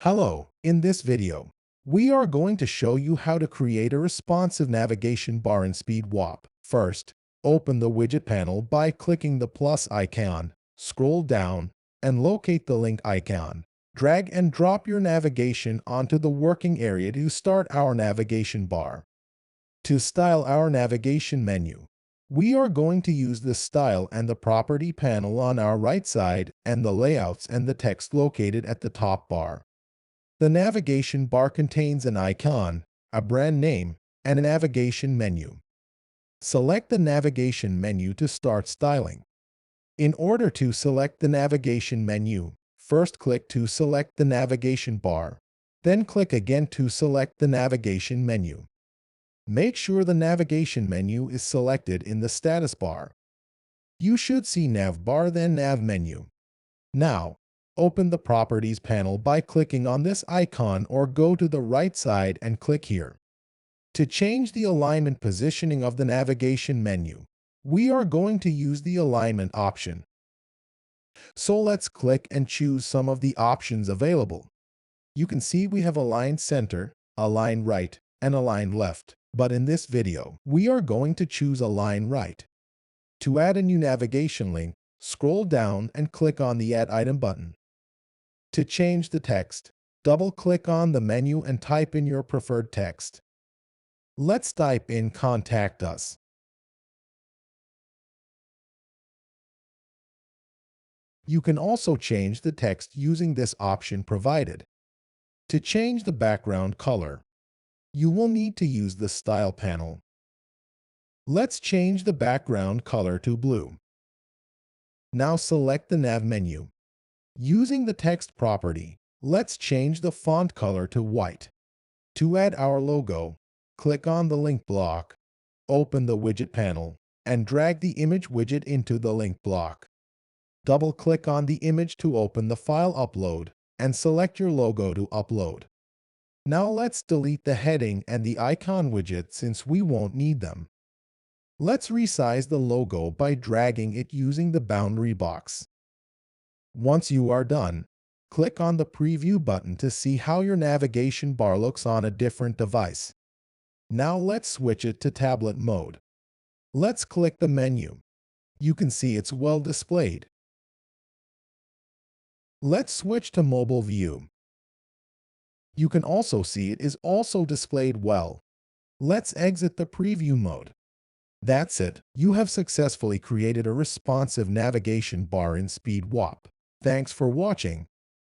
Hello, in this video, we are going to show you how to create a responsive navigation bar in Speedwapp. First, open the widget panel by clicking the plus icon, scroll down, and locate the link icon. Drag and drop your navigation onto the working area to start our navigation bar. To style our navigation menu, we are going to use the Style and the Property panel on our right side and the Layouts and the text located at the top bar. The navigation bar contains an icon, a brand name, and a navigation menu. Select the navigation menu to start styling. In order to select the navigation menu, first click to select the navigation bar, then click again to select the navigation menu. Make sure the navigation menu is selected in the status bar. You should see Nav bar then Nav menu. Now, open the Properties panel by clicking on this icon or go to the right side and click here. To change the alignment positioning of the navigation menu, we are going to use the Alignment option. So let's click and choose some of the options available. You can see we have Align Center, Align Right, and Align Left. But in this video, we are going to choose Align Right. To add a new navigation link, scroll down and click on the Add Item button. To change the text, double-click on the menu and type in your preferred text. Let's type in Contact Us. You can also change the text using this option provided. To change the background color, you will need to use the Style panel. Let's change the background color to blue. Now select the Nav menu. Using the text property, let's change the font color to white. To add our logo, click on the link block, open the widget panel, and drag the image widget into the link block. Double-click on the image to open the file upload, and select your logo to upload. Now let's delete the heading and the icon widget since we won't need them. Let's resize the logo by dragging it using the boundary box. Once you are done, click on the Preview button to see how your navigation bar looks on a different device. Now let's switch it to tablet mode. Let's click the menu. You can see it's well displayed. Let's switch to mobile view. You can also see it is also displayed well. Let's exit the preview mode. That's it. You have successfully created a responsive navigation bar in Speedwapp. Thanks for watching.